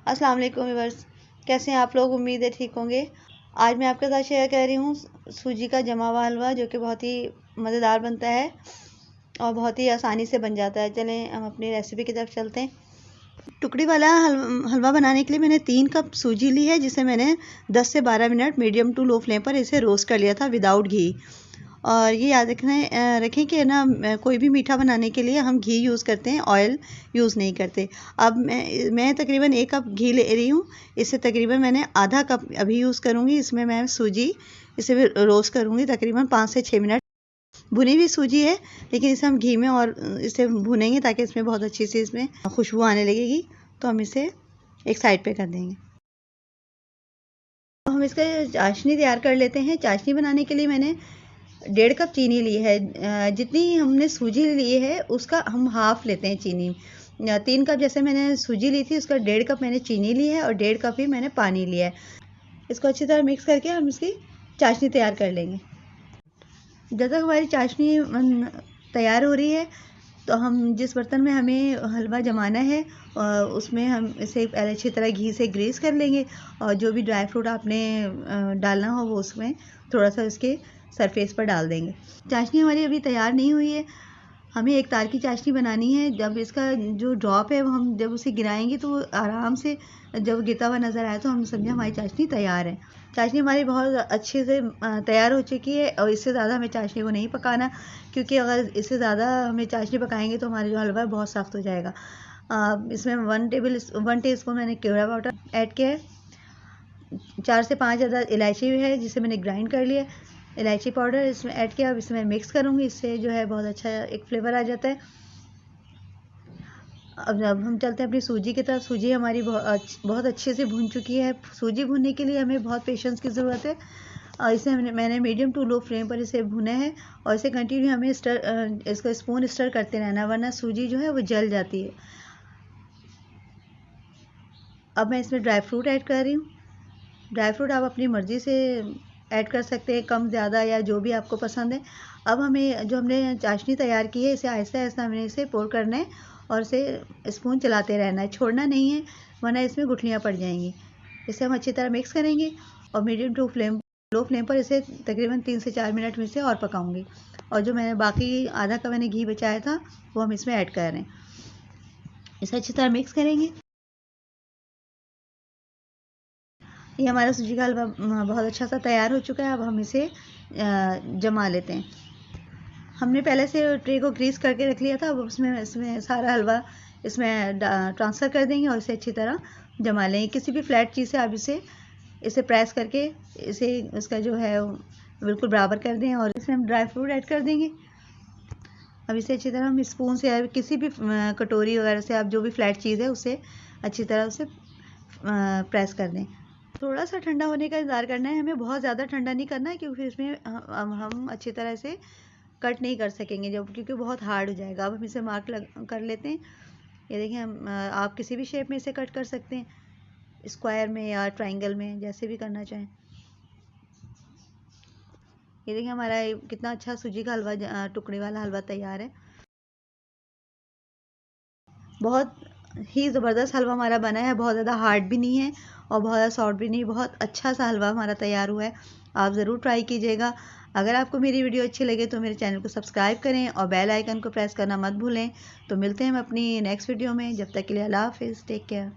अस्सलाम वालेकुम व्यूअर्स, कैसे हैं आप लोग। उम्मीद है ठीक होंगे। आज मैं आपके साथ शेयर कर रही हूँ सूजी का जमा हुआ हलवा, जो कि बहुत ही मज़ेदार बनता है और बहुत ही आसानी से बन जाता है। चलें हम अपनी रेसिपी की तरफ चलते हैं। टुकड़ी वाला हलवा बनाने के लिए मैंने 3 कप सूजी ली है, जिसे मैंने 10 से 12 minute medium to low flame पर इसे रोस्ट कर लिया था विदाउट घी। और ये याद रखें कि ना कोई भी मीठा बनाने के लिए हम घी यूज़ करते हैं, ऑयल यूज़ नहीं करते। अब मैं तकरीबन 1 कप घी ले रही हूँ। इससे तकरीबन मैंने आधा कप अभी यूज़ करूँगी। इसमें मैं सूजी इसे भी रोस्ट करूँगी तकरीबन 5 से 6 मिनट। भुनी हुई सूजी है, लेकिन इसे हम घी में और इसे भुनेंगे ताकि इसमें बहुत अच्छी सी इसमें खुशबू आने लगेगी। तो हम इसे एक साइड पे कर देंगे। हम इसका चाशनी तैयार कर लेते हैं। चाशनी बनाने के लिए मैंने 1.5 कप चीनी ली है। जितनी हमने सूजी ली है उसका हम हाफ लेते हैं चीनी। 3 कप जैसे मैंने सूजी ली थी, उसका 1.5 कप मैंने चीनी ली है और 1.5 कप ही मैंने पानी लिया है। इसको अच्छी तरह मिक्स करके हम इसकी चाशनी तैयार कर लेंगे। जब तक हमारी चाशनी तैयार हो रही है, तो हम जिस बर्तन में हमें हलवा जमाना है उसमें हम इसे पहले अच्छी तरह घी से ग्रीस कर लेंगे। और जो भी ड्राई फ्रूट आपने डालना हो वो उसमें थोड़ा सा इसके सरफेस पर डाल देंगे। चाशनी हमारी अभी तैयार नहीं हुई है। हमें एक तार की चाशनी बनानी है। जब इसका जो ड्रॉप है वो हम जब उसे गिराएंगे तो आराम से जब गिरता हुआ नज़र आए तो हम समझे हमारी चाशनी तैयार है। चाशनी हमारी बहुत अच्छे से तैयार हो चुकी है और इससे ज़्यादा हमें चाशनी को नहीं पकाना, क्योंकि अगर इससे ज़्यादा हमें चाशनी पकाएंगे तो हमारा जो हलवा है बहुत सख्त हो जाएगा। इसमें 1 टीस्पून मैंने केवड़ा पाउडर ऐड किया है। 4 से 5 अदद इलायची है जिसे मैंने ग्राइंड कर लिया। इलायची पाउडर इसमें ऐड किया। अब इसमें मिक्स करूँगी, इससे जो है बहुत अच्छा एक फ्लेवर आ जाता है। अब हम चलते हैं अपनी सूजी की तरफ। सूजी हमारी बहुत अच्छे से भुन चुकी है। सूजी भुनने के लिए हमें बहुत पेशेंस की ज़रूरत है। और इसे मैंने मीडियम टू लो फ्लेम पर इसे भुना है और इसे कंटिन्यू हमें इसको स्पून स्टर करते रहना, वरना सूजी जो है वो जल जाती है। अब मैं इसमें ड्राई फ्रूट ऐड कर रही हूँ। ड्राई फ्रूट आप अपनी मर्ज़ी से ऐड कर सकते हैं, कम ज़्यादा या जो भी आपको पसंद है। अब हमें जो हमने चाशनी तैयार की है इसे आहिस्ता आहिस्ता हमें इसे पोर करना है और इसे स्पून चलाते रहना है, छोड़ना नहीं है, वरना इसमें गुठलियाँ पड़ जाएंगी। इसे हम अच्छी तरह मिक्स करेंगे और मीडियम टू लो फ्लेम पर इसे तकरीबन 3 से 4 मिनट में से और पकाऊंगी। और जो मैंने बाकी आधा कप मैंने घी बचाया था वो हम इसमें ऐड कर रहे हैं। इसे अच्छी तरह मिक्स करेंगे। ये हमारा सूजी का हलवा बहुत अच्छा सा तैयार हो चुका है। अब हम इसे जमा लेते हैं। हमने पहले से ट्रे को ग्रीस करके रख लिया था। अब इसमें सारा हलवा इसमें ट्रांसफ़र कर देंगे और इसे अच्छी तरह जमा लेंगे। किसी भी फ्लैट चीज़ से आप इसे प्रेस करके इसे इसका जो है बिल्कुल बराबर कर दें और इसमें हम ड्राई फ्रूट ऐड कर देंगे। अब इसे अच्छी तरह हम स्पून से या किसी भी कटोरी वगैरह से आप जो भी फ्लैट चीज़ है उसे अच्छी तरह उसे प्रेस कर दें। थोड़ा सा ठंडा होने का इंतज़ार करना है, हमें बहुत ज़्यादा ठंडा नहीं करना है, क्योंकि फिर इसमें हम अच्छी तरह से कट नहीं कर सकेंगे जब, क्योंकि बहुत हार्ड हो जाएगा। अब हम इसे मार्क कर लेते हैं। ये देखिए, हम आप किसी भी शेप में इसे कट कर सकते हैं, स्क्वायर में या ट्रायंगल में, जैसे भी करना चाहें। ये देखिए हमारा कितना अच्छा सूजी का हलवा टुकड़े वाला हलवा तैयार है। बहुत ही ज़बरदस्त हलवा हमारा बना है। बहुत ज़्यादा हार्ड भी नहीं है और बहुत ज़्यादा सॉफ्ट भी नहीं, बहुत अच्छा सा हलवा हमारा तैयार हुआ है। आप ज़रूर ट्राई कीजिएगा। अगर आपको मेरी वीडियो अच्छी लगे तो मेरे चैनल को सब्सक्राइब करें और बेल आइकन को प्रेस करना मत भूलें। तो मिलते हैं हम अपनी नेक्स्ट वीडियो में। जब तक के लिए अल्लाह हाफ़िज़, टेक केयर।